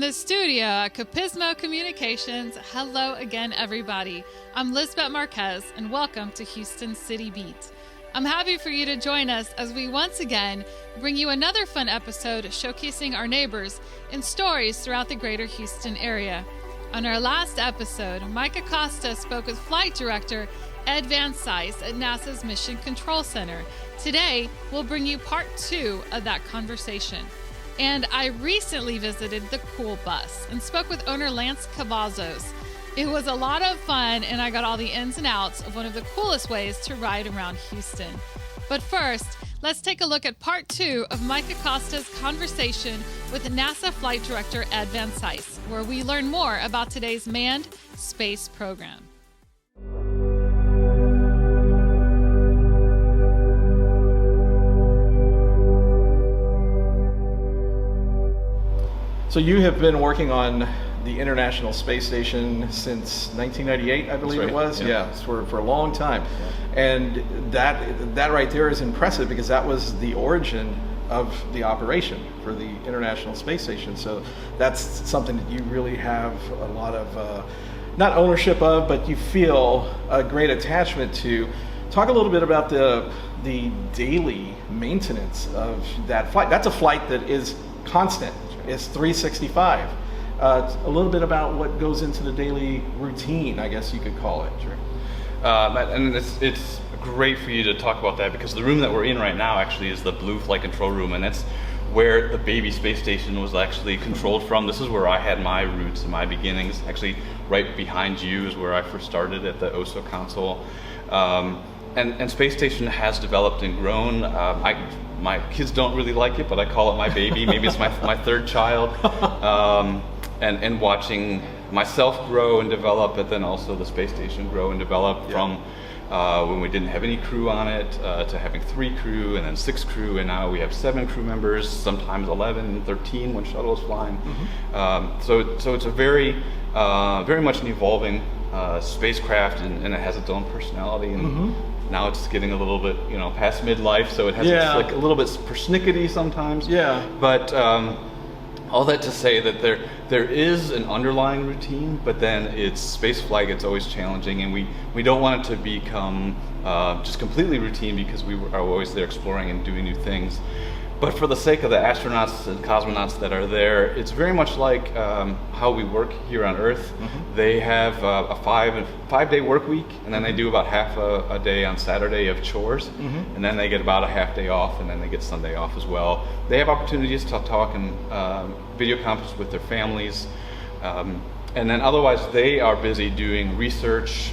the studio at Capismo Communications, hello again, everybody. I'm Lisbet Marquez, and welcome to Houston City Beat. I'm happy for you to join us as we once again bring you another fun episode showcasing our neighbors and stories throughout the greater Houston area. On our last episode, Mike Acosta spoke with Flight Director Ed Van Cise at NASA's Mission Control Center. Today, we'll bring you part 2 of that conversation. And I recently visited the Cool Bus and spoke with owner Lance Cavazos. It was a lot of fun, and I got all the ins and outs of one of the coolest ways to ride around Houston. But first, let's take a look at part 2 of Mike Acosta's conversation with NASA Flight Director Ed Van Cise, where we learn more about today's manned space program. So you have been working on the International Space Station since 1998, I believe. Right. It was. Yeah, for a long time. Yeah. And that right there is impressive because that was the origin of the operation for the International Space Station. So that's something that you really have a lot of, not ownership of, but you feel a great attachment to. Talk a little bit about the daily maintenance of that flight. That's a flight that is constant. It's 365. A little bit about what goes into the daily routine, I guess you could call it. And it's great for you to talk about that because the room that we're in right now actually is the Blue Flight Control Room, and that's where the baby space station was actually controlled from. This is where I had my roots and my beginnings. Actually, right behind you is where I first started at the OSO console. And Space Station has developed and grown. My kids don't really like it, but I call it my baby. Maybe it's my third child. And watching myself grow and develop, but then also the space station grow and develop from when we didn't have any crew on it to having 3 crew and then 6 crew, and now we have 7 crew members, sometimes 11, 13 when shuttle is flying. Mm-hmm. So it's a very much an evolving spacecraft, and it has its own personality. And mm-hmm. Now it's getting a little bit, past midlife, so it has like a little bit persnickety sometimes. Yeah. But all that to say that there is an underlying routine, but then it's space flight gets always challenging, and we don't want it to become just completely routine because we are always there exploring and doing new things. But for the sake of the astronauts and cosmonauts that are there, it's very much like how we work here on Earth. Mm-hmm. They have a 5-day work week, and then they do about half a day on Saturday of chores, mm-hmm. and then they get about a half day off, and then they get Sunday off as well. They have opportunities to talk and video conference with their families, and then otherwise they are busy doing research,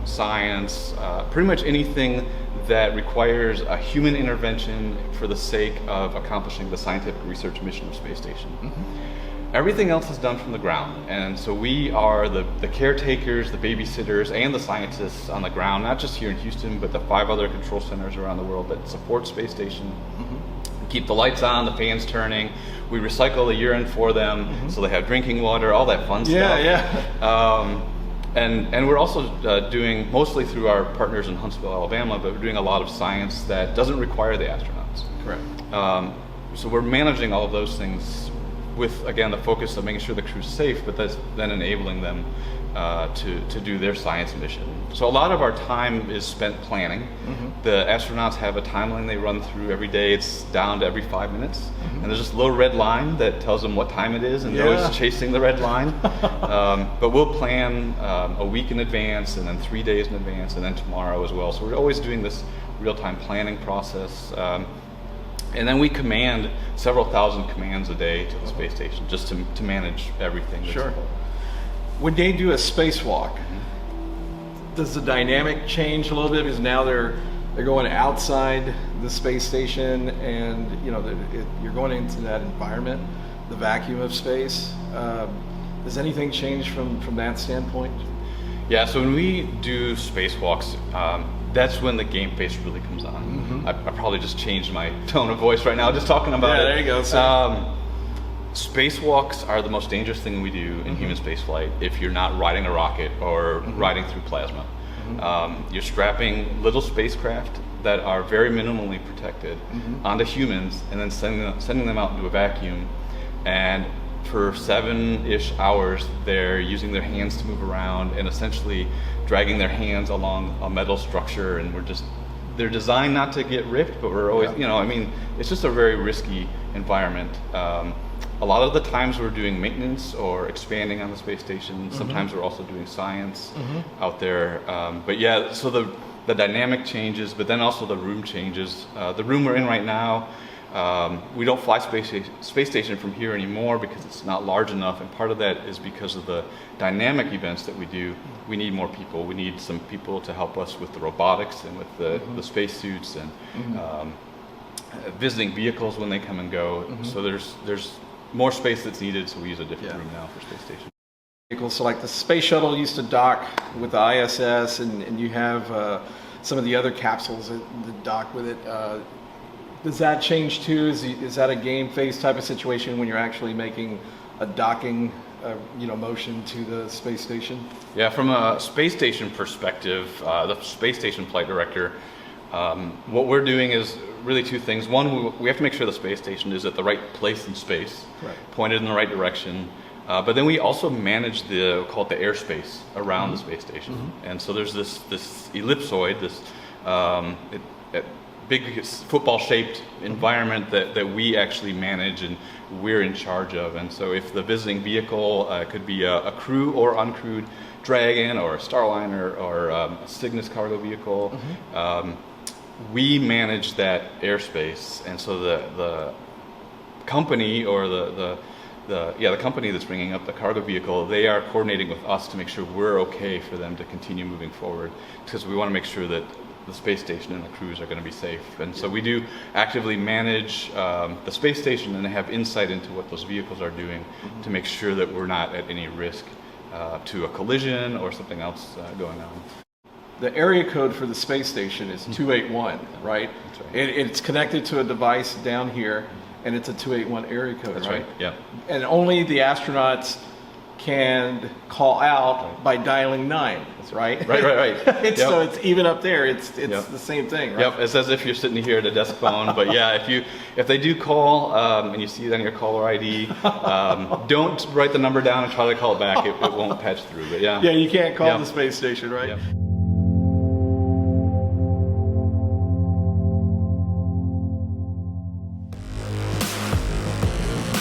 science, pretty much anything that requires a human intervention for the sake of accomplishing the scientific research mission of Space Station. Mm-hmm. Everything else is done from the ground, and so we are the caretakers, the babysitters, and the scientists on the ground, not just here in Houston, but the 5 other control centers around the world that support Space Station. Mm-hmm. We keep the lights on, the fans turning, we recycle the urine for them, mm-hmm. so they have drinking water, all that fun stuff. Yeah. And we're also doing, mostly through our partners in Huntsville, Alabama, but we're doing a lot of science that doesn't require the astronauts. Correct. So we're managing all of those things with, again, the focus of making sure the crew's safe, but that's then enabling them to do their science mission. So a lot of our time is spent planning. Mm-hmm. The astronauts have a timeline they run through every day. It's down to every 5 minutes. Mm-hmm. And there's this little red line that tells them what time it is, and they're always chasing the red line. But we'll plan a week in advance, and then 3 days in advance, and then tomorrow as well. So we're always doing this real-time planning process. And then we command several thousand commands a day to the space station just to manage everything. Sure. When they do a spacewalk, does the dynamic change a little bit because now they're going outside the space station, and you're going into that environment, the vacuum of space? Does anything change from that standpoint? Yeah. So when we do spacewalks, that's when the game face really comes on. Mm-hmm. I probably just changed my tone of voice right now just talking about it. Yeah, there you go. Spacewalks are the most dangerous thing we do in mm-hmm. human spaceflight if you're not riding a rocket or mm-hmm. riding through plasma. Mm-hmm. You're strapping little spacecraft that are very minimally protected mm-hmm. onto humans and then sending them out into a vacuum. And for 7-ish hours, they're using their hands to move around and essentially dragging their hands along a metal structure, and they're designed not to get ripped, but we're always, it's just a very risky environment. A lot of the times we're doing maintenance or expanding on the space station. Sometimes we're also doing science out there. But yeah, so the dynamic changes, but then also the room changes. The room we're in right now, we don't fly space station from here anymore because it's not large enough, and part of that is because of the dynamic events that we do. We need more people. We need some people to help us with the robotics and with the spacesuits and visiting vehicles when they come and go. So there's more space that's needed, so we use a different room now for space station. So like the space shuttle used to dock with the ISS, and you have some of the other capsules that dock with it. Does that change too? Is that a game phase type of situation when you're actually making a docking motion to the space station? Yeah, from a space station perspective, the space station flight director, what we're doing is really two things. One, we have to make sure the space station is at the right place in space, pointed in the right direction. But then we also manage call it the airspace around the space station. And so there's this ellipsoid, this big football-shaped environment that we actually manage and we're in charge of. And so if the visiting vehicle could be a crew or uncrewed Dragon or a Starliner or a Cygnus cargo vehicle, we manage that airspace. And so the company or the company that's bringing up the cargo vehicle, they are coordinating with us to make sure we're okay for them to continue moving forward, because we want to make sure that the space station and the crews are going to be safe. And so we do actively manage the space station and have insight into what those vehicles are doing to make sure that we're not at any risk to a collision or something else going on. The area code for the space station is 281, right? That's right. It's connected to a device down here, and it's a 281 area code, That's right? Yeah. And only the astronauts can call out by dialing 9, right? Right. So it's even up there. It's the same thing, right? Yep. It's as if you're sitting here at a desk phone. But yeah, if they do call and you see it on your caller ID, don't write the number down and try to call it back. It won't patch through. But yeah. Yeah, you can't call the space station, right? Yep.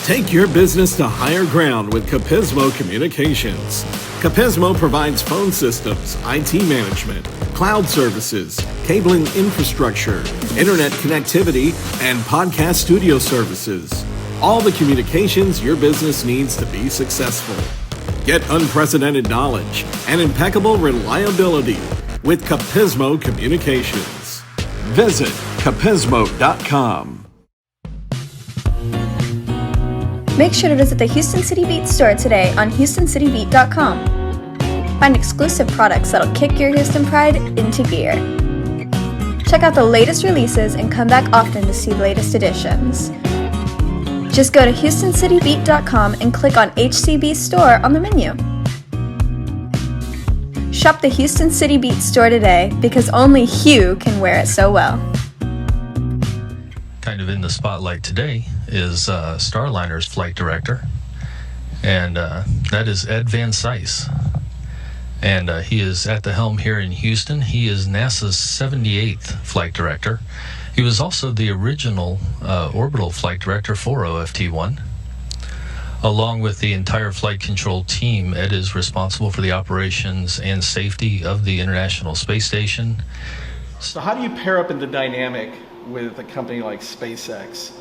Take your business to higher ground with Capismo Communications. Capismo provides phone systems, IT management, cloud services, cabling infrastructure, internet connectivity, and podcast studio services. All the communications your business needs to be successful. Get unprecedented knowledge and impeccable reliability with Capismo Communications. Visit capismo.com. Make sure to visit the Houston City Beat store today on HoustonCityBeat.com. Find exclusive products that'll kick your Houston pride into gear. Check out the latest releases and come back often to see the latest editions. Just go to HoustonCityBeat.com and click on HCB store on the menu. Shop the Houston City Beat store today because only Hugh can wear it so well. Kind of in the spotlight today is Starliner's flight director, and that is Ed Van Cise. And he is at the helm here in Houston. He is NASA's 78th flight director. He was also the original orbital flight director for OFT-1. Along with the entire flight control team, Ed is responsible for the operations and safety of the International Space Station. So how do you pair up in the dynamic with a company like SpaceX,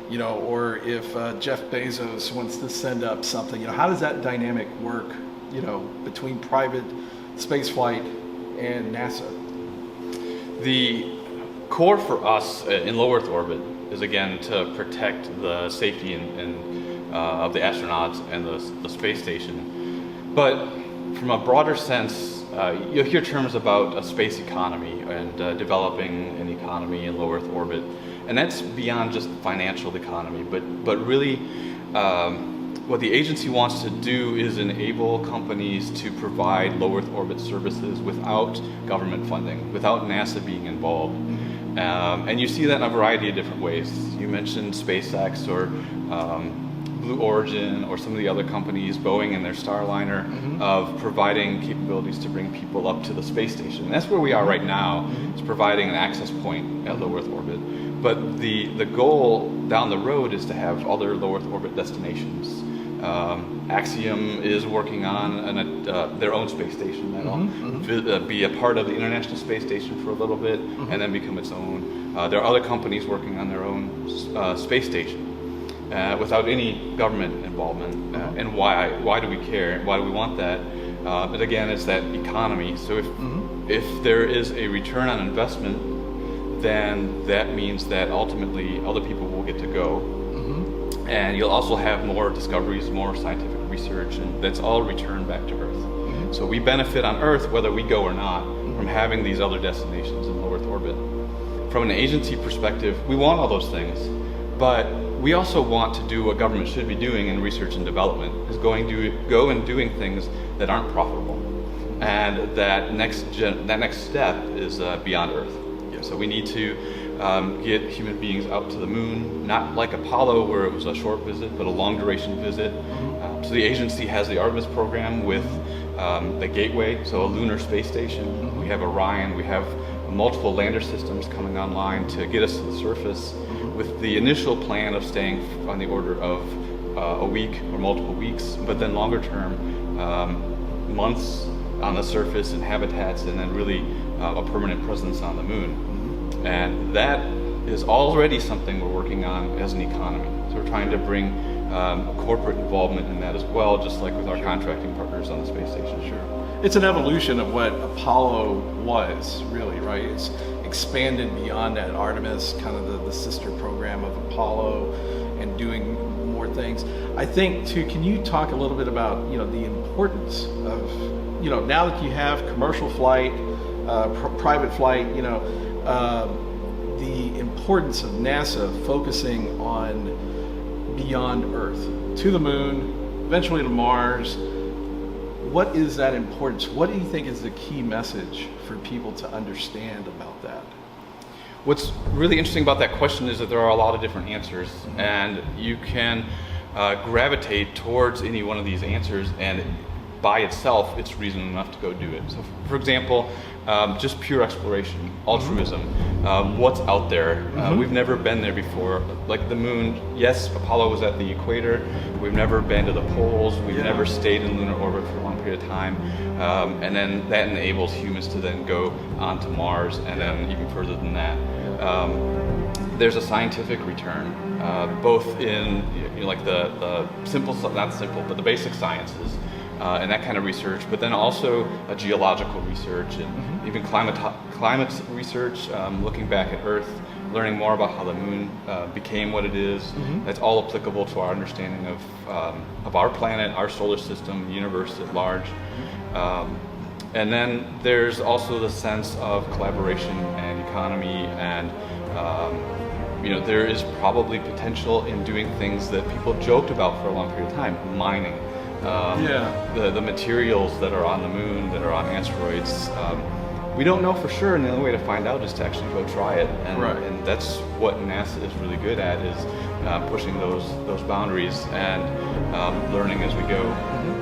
or if Jeff Bezos wants to send up something, how does that dynamic work, between private spaceflight and NASA? The core for us in low Earth orbit is again to protect the safety of the astronauts and the space station. But from a broader sense, you'll hear terms about a space economy and developing an economy in low Earth orbit, and that's beyond just financial economy. But really, what the agency wants to do is enable companies to provide low Earth orbit services without government funding, without NASA being involved. And you see that in a variety of different ways. You mentioned SpaceX or Blue Origin or some of the other companies, Boeing and their Starliner, of providing capabilities to bring people up to the space station. And that's where we are right now, is providing an access point at low Earth orbit. But the goal down the road is to have other low Earth orbit destinations. Axiom is working on their own space station that'll be a part of the International Space Station for a little bit and then become its own. There are other companies working on their own space station without any government involvement. And why do we care? Why do we want that? But again, it's that economy. So if there is a return on investment, then that means that ultimately other people will get to go. And you'll also have more discoveries, more scientific research, and that's all returned back to Earth. So we benefit on Earth, whether we go or not, from having these other destinations in low Earth orbit. From an agency perspective, we want all those things, but we also want to do what government should be doing in research and development, is go and doing things that aren't profitable. And that next step is beyond Earth. So we need to get human beings out to the moon, not like Apollo where it was a short visit, but a long duration visit. So the agency has the Artemis Program with the Gateway, so a lunar space station. We have Orion, we have multiple lander systems coming online to get us to the surface, with the initial plan of staying on the order of a week or multiple weeks, but then longer term, months on the surface in habitats, and then really a permanent presence on the moon. And that is already something we're working on as an economy. So we're trying to bring corporate involvement in that as well, just like with our contracting partners on the space station. It's an evolution of what Apollo was, really, right? It's expanded beyond that. Artemis, kind of the sister program of Apollo, and doing more things. I think too, can you talk a little bit about, the importance of, now that you have commercial flight, private flight, the importance of NASA focusing on beyond Earth, to the moon, eventually to Mars. What is that importance? What do you think is the key message for people to understand about that? What's really interesting about that question is that there are a lot of different answers, and you can gravitate towards any one of these answers, and by itself, it's reason enough to go do it. So, for example, just pure exploration, altruism, what's out there. We've never been there before. Like the moon, yes, Apollo was at the equator. We've never been to the poles. We've never stayed in lunar orbit for a long period of time. And then that enables humans to then go on to Mars, and then even further than that. There's a scientific return, both in like the simple, not simple, but the basic sciences. And that kind of research, but then also a geological research and even climate research, looking back at Earth, learning more about how the moon became what it is. That's all applicable to our understanding of our planet, our solar system, the universe at large. And then there's also the sense of collaboration and economy, and there is probably potential in doing things that people joked about for a long period of time, mining. The materials that are on the moon, that are on asteroids, we don't know for sure, and the only way to find out is to actually go try it. And that's what NASA is really good at, is pushing those boundaries and learning as we go.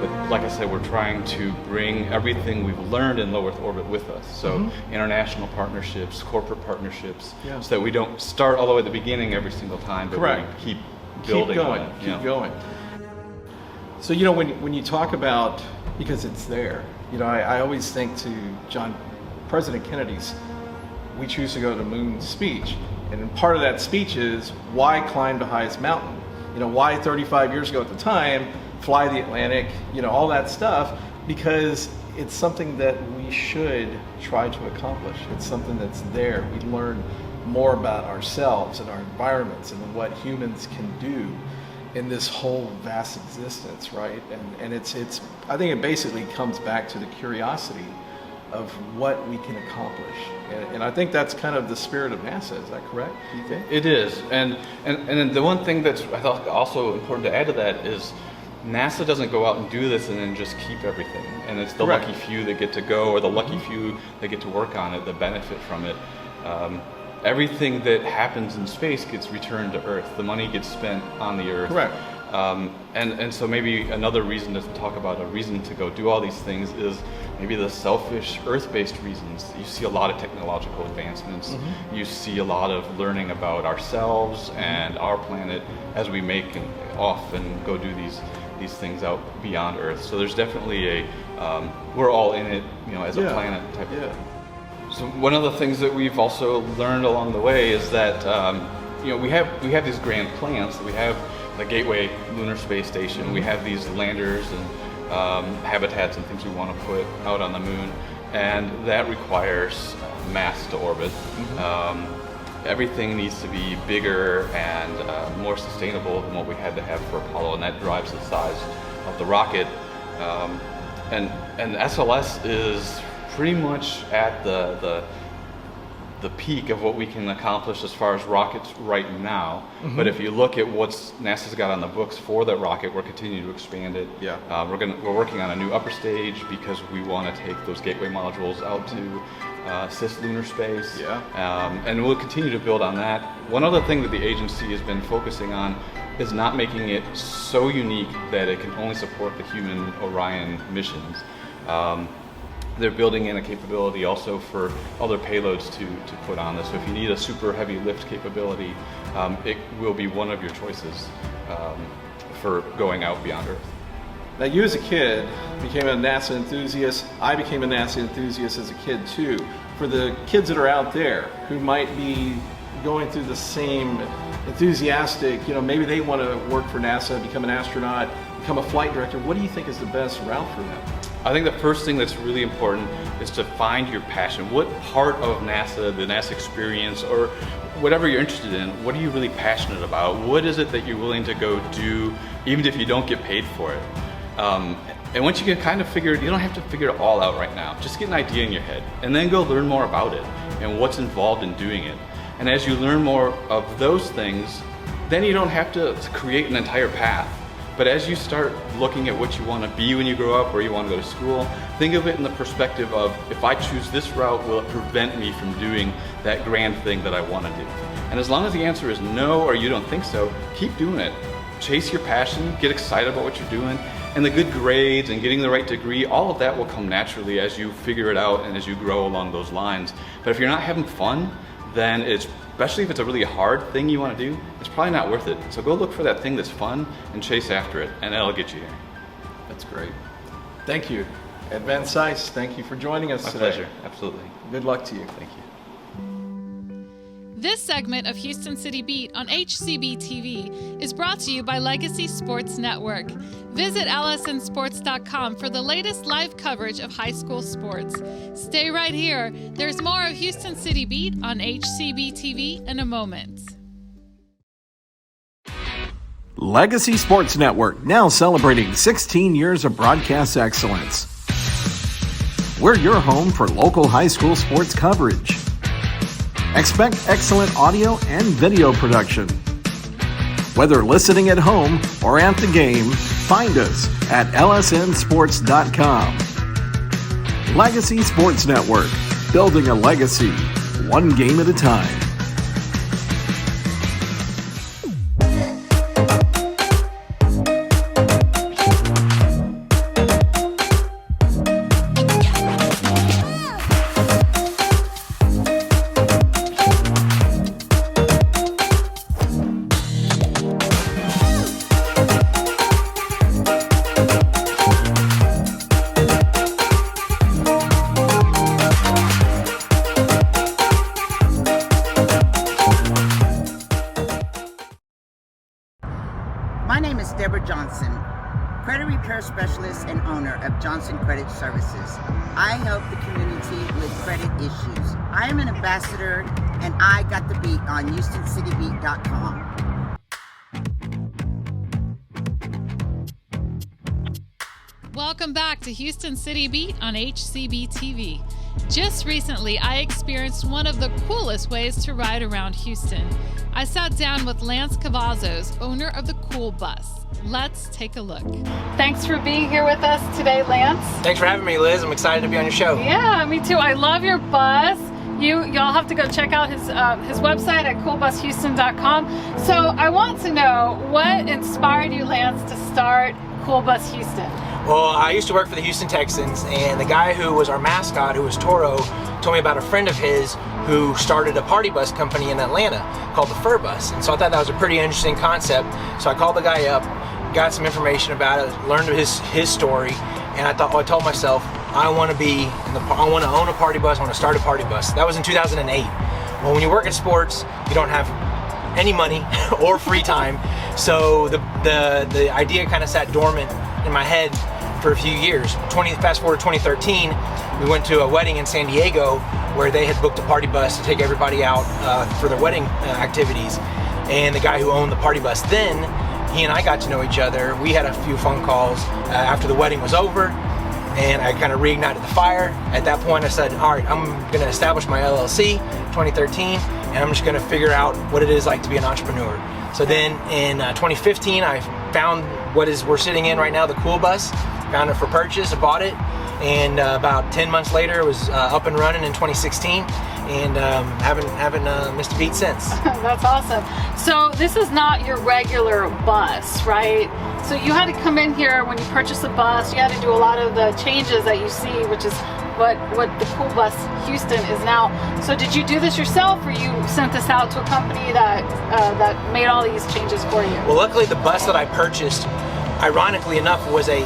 But like I said, we're trying to bring everything we've learned in low Earth orbit with us. So international partnerships, corporate partnerships, so that we don't start all the way at the beginning every single time, but we keep building on it. Keep going. So, when you talk about, because it's there, I always think to President Kennedy's "We choose to go to the moon" speech. And part of that speech is, why climb the highest mountain? Why 35 years ago at the time, fly the Atlantic, all that stuff, because it's something that we should try to accomplish. It's something that's there. We learn more about ourselves and our environments and what humans can do in this whole vast existence, right? And it's I think it basically comes back to the curiosity of what we can accomplish. And I think that's kind of the spirit of NASA. Is that correct, do you think? It is. And the one thing that's I thought also important to add to that is NASA doesn't go out and do this and then just keep everything. And it's the lucky few that get to go, or the lucky few that get to work on it, that benefit from it. Everything that happens in space gets returned to Earth. The money gets spent on the Earth. Correct. And so maybe another reason to talk about a reason to go do all these things is maybe the selfish Earth-based reasons. You see a lot of technological advancements. Mm-hmm. You see a lot of learning about ourselves and our planet as we make off and go do these things out beyond Earth. So there's definitely we're all in it, as a planet type of thing. So one of the things that we've also learned along the way is that we have these grand plans. We have the Gateway Lunar Space Station. We have these landers and habitats and things we want to put out on the moon, and that requires mass to orbit. Mm-hmm. Everything needs to be bigger and more sustainable than what we had to have for Apollo, and that drives the size of the rocket. And SLS is pretty much at the peak of what we can accomplish as far as rockets right now. Mm-hmm. But if you look at what NASA's got on the books for that rocket, we're continuing to expand it. Yeah. We're working on a new upper stage because we want to take those Gateway modules out to Cise lunar space. Yeah. And we'll continue to build on that. One other thing that the agency has been focusing on is not making it so unique that it can only support the human Orion missions. They're building in a capability also for other payloads to put on this. So if you need a super heavy lift capability, it will be one of your choices for going out beyond Earth. Now, you as a kid became a NASA enthusiast. I became a NASA enthusiast as a kid too. For the kids that are out there who might be going through the same enthusiastic, maybe they want to work for NASA, become an astronaut, become a flight director, what do you think is the best route for them? I think the first thing that's really important is to find your passion. What part of NASA, the NASA experience, or whatever you're interested in, what are you really passionate about? What is it that you're willing to go do, even if you don't get paid for it? And once you can kind of figure it, you don't have to figure it all out right now. Just get an idea in your head, and then go learn more about it and what's involved in doing it. And as you learn more of those things, then you don't have to create an entire path. But as you start looking at what you want to be when you grow up, where you want to go to school, think of it in the perspective of, if I choose this route, will it prevent me from doing that grand thing that I want to do? And as long as the answer is no, or you don't think so, keep doing it. Chase your passion, get excited about what you're doing, and the good grades and getting the right degree, all of that will come naturally as you figure it out and as you grow along those lines. But if you're not having fun, then especially if it's a really hard thing you want to do, it's probably not worth it. So go look for that thing that's fun and chase after it, and that'll get you there. That's great. Thank you. Advanced Cise, thank you for joining us today. My pleasure, absolutely. Good luck to you. Thank you. This segment of Houston City Beat on HCB-TV is brought to you by Legacy Sports Network. Visit lsnsports.com for the latest live coverage of high school sports. Stay right here. There's more of Houston City Beat on HCB-TV in a moment. Legacy Sports Network, now celebrating 16 years of broadcast excellence. We're your home for local high school sports coverage. Expect excellent audio and video production. Whether listening at home or at the game, find us at lsnsports.com. Legacy Sports Network, building a legacy, one game at a time. Specialist and owner of Johnson Credit Services. I help the community with credit issues. I am an ambassador, and I got the beat on HoustonCityBeat.com. Welcome back to Houston City Beat on HCB-TV. Just recently, I experienced one of the coolest ways to ride around Houston. I sat down with Lance Cavazos, owner of the Cool Bus. Let's take a look. Thanks for being here with us today, Lance. Thanks for having me, Liz. I'm excited to be on your show. Yeah, me too. I love your bus. Y'all have to go check out his website at coolbushouston.com. So I want to know what inspired you, Lance, to start Cool Bus Houston. Well, I used to work for the Houston Texans, and the guy who was our mascot, who was Toro, told me about a friend of his who started a party bus company in Atlanta called the Fur Bus. And so I thought that was a pretty interesting concept. So I called the guy up, got some information about it, learned his story, and I told myself, I want to own a party bus, I want to start a party bus. That was in 2008. Well, when you work in sports, you don't have any money or free time. So the idea kind of sat dormant in my head for a few years. Fast forward to 2013, we went to a wedding in San Diego where they had booked a party bus to take everybody out for their wedding activities. And the guy who owned the party bus then, he and I got to know each other. We had a few phone calls after the wedding was over, and I kind of reignited the fire. At that point I said, all right, I'm gonna establish my LLC 2013, and I'm just gonna figure out what it is like to be an entrepreneur. So then in 2015, I found we're sitting in right now, the Cool Bus. Found it for purchase, I bought it, and about 10 months later it was up and running in 2016, and haven't missed a beat since. That's awesome. So this is not your regular bus, right? So you had to come in here when you purchased the bus, you had to do a lot of the changes that you see, which is what the Cool Bus Houston is now. So did you do this yourself, or you sent this out to a company that made all these changes for you? Well, luckily the bus that I purchased, ironically enough, was a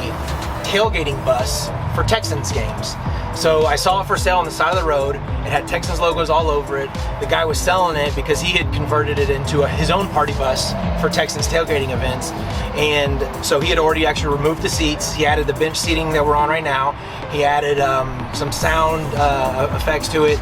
tailgating bus for Texans games. So I saw it for sale on the side of the road. It had Texans logos all over it. The guy was selling it because he had converted it into his own party bus for Texans tailgating events. And so he had already actually removed the seats. He added the bench seating that we're on right now. He added some sound effects to it.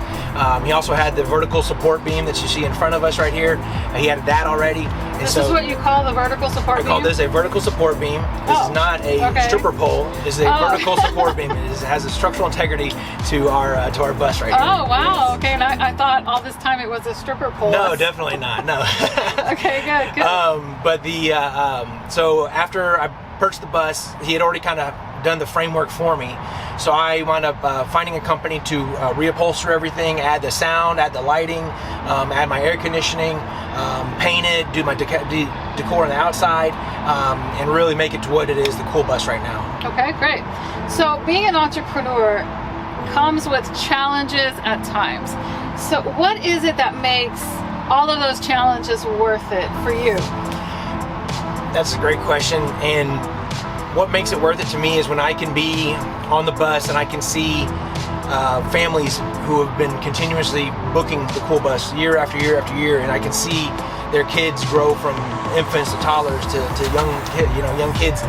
He also had the vertical support beam that you see in front of us right here. He added that already. And this is what you call the vertical support beam? I call this a vertical support beam. This is not a stripper pole. This is a vertical support beam. It has a structural integrity to our bus right here. Oh, wow. Okay, and I thought all this time it was a stripper pole. No, definitely not. No. Okay, good. But so after I purchased the bus, he had already kind of done the framework for me. So I wound up finding a company to reupholster everything, add the sound, add the lighting, add my air conditioning, paint it, do my decor on the outside, and really make it to what it is, the Cool Bus right now. Okay, great. So being an entrepreneur comes with challenges at times. So what is it that makes all of those challenges worth it for you? That's a great question, and what makes it worth it to me is when I can be on the bus and I can see families who have been continuously booking the Cool Bus year after year after year, and I can see their kids grow from infants to toddlers to young kids.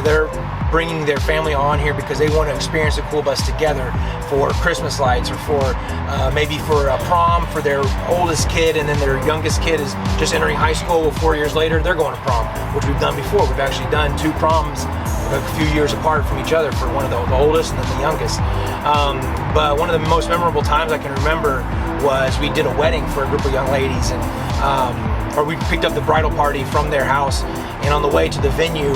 They're bringing their family on here because they want to experience the Cool Bus together for Christmas lights, or for maybe for a prom for their oldest kid, and then their youngest kid is just entering high school. Well, 4 years later, they're going to prom, which we've done before. We've actually done 2 proms a few years apart from each other for one of the oldest and then the youngest. But one of the most memorable times I can remember was we did a wedding for a group of young ladies, and or we picked up the bridal party from their house, and on the way to the venue,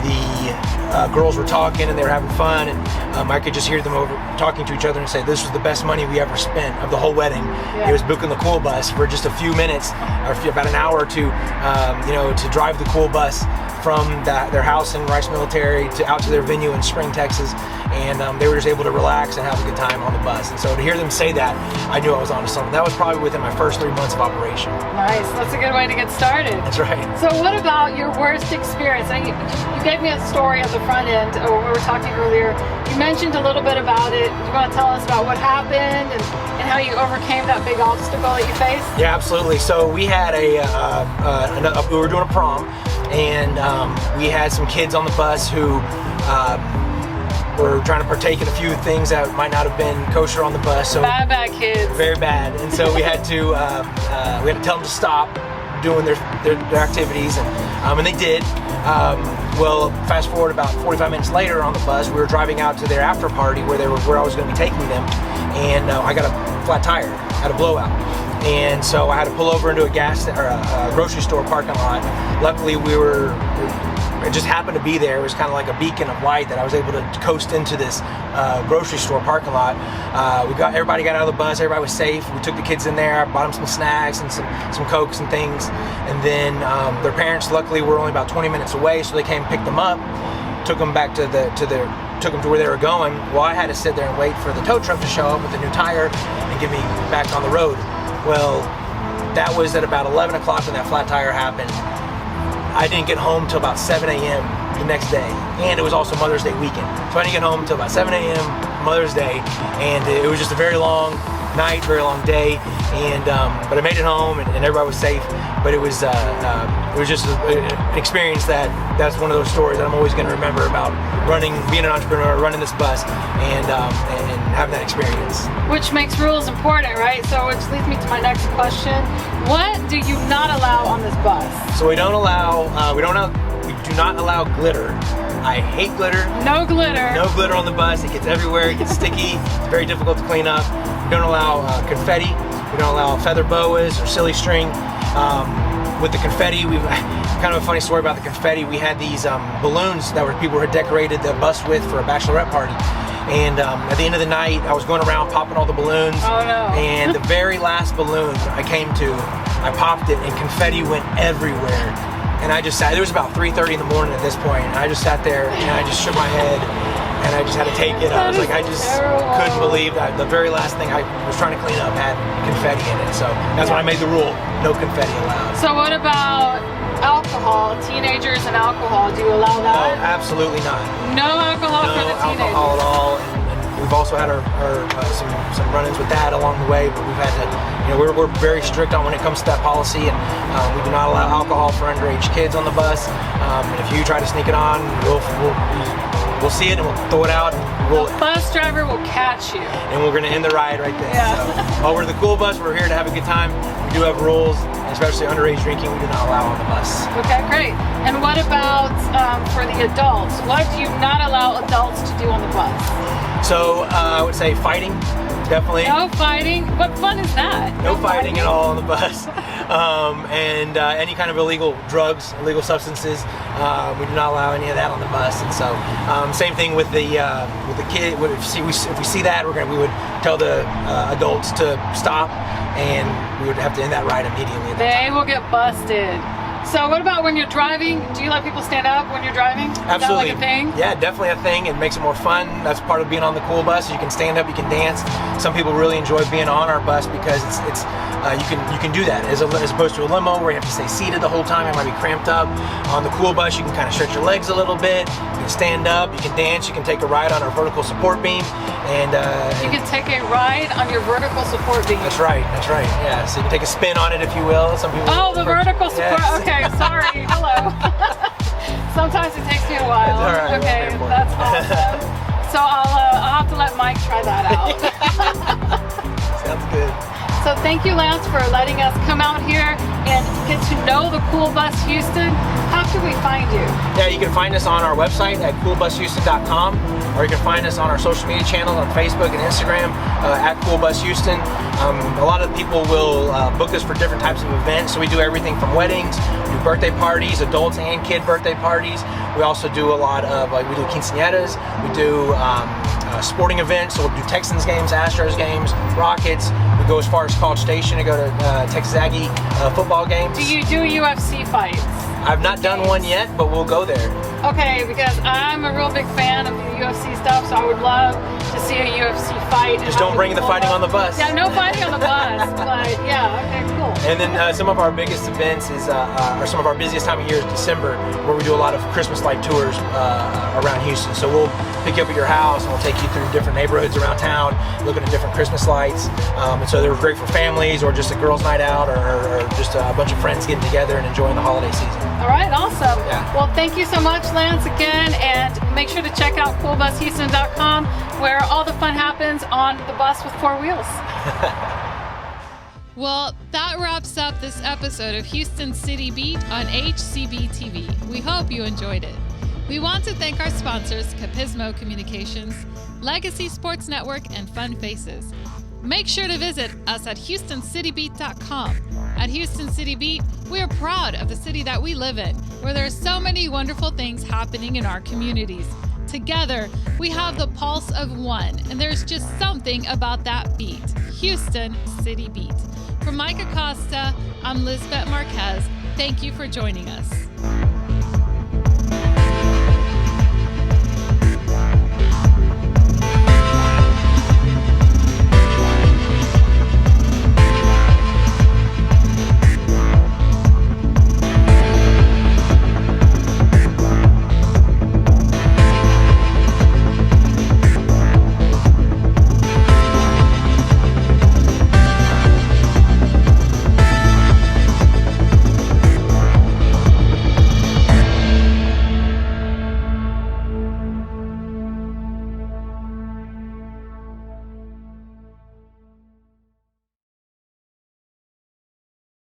the girls were talking and they were having fun, and I could just hear them over talking to each other and say, this was the best money we ever spent of the whole wedding. Yeah. It was booking the Cool Bus for just a few minutes, or about an hour to drive the Cool Bus from their house in Rice Military out to their venue in Spring, Texas, and they were just able to relax and have a good time on the bus. And so to hear them say that, I knew I was onto something. That was probably within my first 3 months of operation. Nice, that's a good way to get started. That's right. So what about your worst experience? You gave me a story at the front end, when we were talking earlier. You mentioned a little bit about it. You want to tell us about what happened and how you overcame that big obstacle that you faced? Yeah, absolutely. So we had we were doing a prom, and we had some kids on the bus who were trying to partake in a few things that might not have been kosher on the bus. So bad kids. Very bad. And so we had to tell them to stop doing their activities, and they did. Well, fast forward about 45 minutes later on the bus, we were driving out to their after party where I was going to be taking them, and I got a flat tire, had a blowout. And so I had to pull over into a grocery store parking lot. Luckily, we were it just happened to be there. It was kind of like a beacon of light that I was able to coast into this grocery store parking lot. Everybody got out of the bus. Everybody was safe. We took the kids in there. I bought them some snacks and some Cokes and things. And then their parents, luckily, were only about 20 minutes away, so they came and picked them up, took them back to where they were going. Well, I had to sit there and wait for the tow truck to show up with a new tire and get me back on the road. Well, that was at about 11 o'clock when that flat tire happened. I didn't get home till about 7 a.m. the next day, and it was also Mother's Day weekend. So I didn't get home till about 7 a.m. Mother's Day, and it was just a very long night, very long day, and but I made it home, and everybody was safe. But it was just an experience that's one of those stories that I'm always going to remember about being an entrepreneur, running this bus, and having that experience. Which makes rules important, right? So which leads me to my next question. What do you not allow on this bus? So we do not allow glitter. I hate glitter. No glitter. No glitter on the bus. It gets everywhere. It gets sticky. It's very difficult to clean up. We don't allow confetti. We don't allow feather boas or silly string. With the confetti, we've kind of a funny story about the confetti. We had these balloons that people had decorated the bus with for a bachelorette party. And at the end of the night, I was going around popping all the balloons. Oh no. And the very last balloon I came to, I popped it and confetti went everywhere. And I just sat, it was about 3:30 in the morning at this point, and I just sat there and I just shook my head and I just had to take it. I was like, I just couldn't believe that the very last thing I was trying to clean up had confetti in it. So that's when I made the rule, no confetti allowed. So what about alcohol, teenagers and alcohol? Do you allow that? Oh, absolutely not. No alcohol for the teenagers? No alcohol at all. And we've also had some run-ins with that along the way, but we've had to, we're very strict on when it comes to that policy, and we do not allow alcohol for underage kids on the bus. And if you try to sneak it on, we'll see it and we'll throw it out. And the bus driver will catch you. And we're going to end the ride right there. Yeah. So, while we're the cool bus, we're here to have a good time. We do have rules, especially underage drinking, we do not allow on the bus. Okay, great. And what about for the adults? What do you not allow adults to do on the bus? So I would say fighting, definitely. No fighting? What fun is that? No fighting at all on the bus. And any kind of illegal drugs, illegal substances, we do not allow any of that on the bus. And so same thing with the kid. If we see that, we would tell the adults to stop, and we would have to end that ride immediately. They will get busted. So what about when you're driving? Do you let people stand up when you're driving? Absolutely. Is that like a thing? Yeah, definitely a thing. It makes it more fun. That's part of being on the cool bus. You can stand up, you can dance. Some people really enjoy being on our bus because you can do that as opposed to a limo where you have to stay seated the whole time. It might be cramped up. On the cool bus, you can kind of stretch your legs a little bit. You can stand up, you can dance, you can take a ride on our vertical support beam, and you can take a ride on your vertical support beam. That's right. Yeah, so you can take a spin on it if you will. Some people. Oh, the vertical support. Yes. Okay, sorry. Hello. Sometimes it takes me a while. That's all right. Okay, that's awesome. So I'll have to let Mike try that out. Sounds good. So thank you, Lance, for letting us come out here and get to know the Cool Bus Houston. How can we find you? Yeah, you can find us on our website at coolbushouston.com, or you can find us on our social media channels on Facebook and Instagram at Cool Bus Houston. A lot of people will book us for different types of events. So we do everything from weddings, we do birthday parties, adults and kid birthday parties. We also do a lot of, we do quinceañeras, we do sporting events. So we'll do Texans games, Astros games, Rockets. We go as far as College Station to go to Texas Aggie football games. Do you do UFC fights? I've not done one yet, but we'll go there. Okay, because I'm a real big fan of the UFC stuff, so I would love to see a UFC fight. Just don't bring the fighting on the bus. Yeah, no fighting on the bus, but yeah, okay, cool. And then some of our biggest events or some of our busiest time of year is December, where we do a lot of Christmas light tours around Houston. So we'll pick you up at your house and we'll take you through different neighborhoods around town, looking at different Christmas lights. And so they're great for families or just a girls' night out or just a bunch of friends getting together and enjoying the holiday season. All right, awesome. Yeah. Well, thank you so much, Lance, again, and make sure to check out coolbushouston.com, where all the fun happens on the bus with four wheels. Well, that wraps up this episode of Houston City Beat on HCB-TV. We hope you enjoyed it. We want to thank our sponsors, Capismo Communications, Legacy Sports Network, and Fun Faces. Make sure to visit us at HoustonCityBeat.com. At Houston City Beat, we are proud of the city that we live in, where there are so many wonderful things happening in our communities. Together, we have the pulse of one, and there's just something about that beat. Houston City Beat. From Mike Acosta, I'm Lisbet Marquez. Thank you for joining us.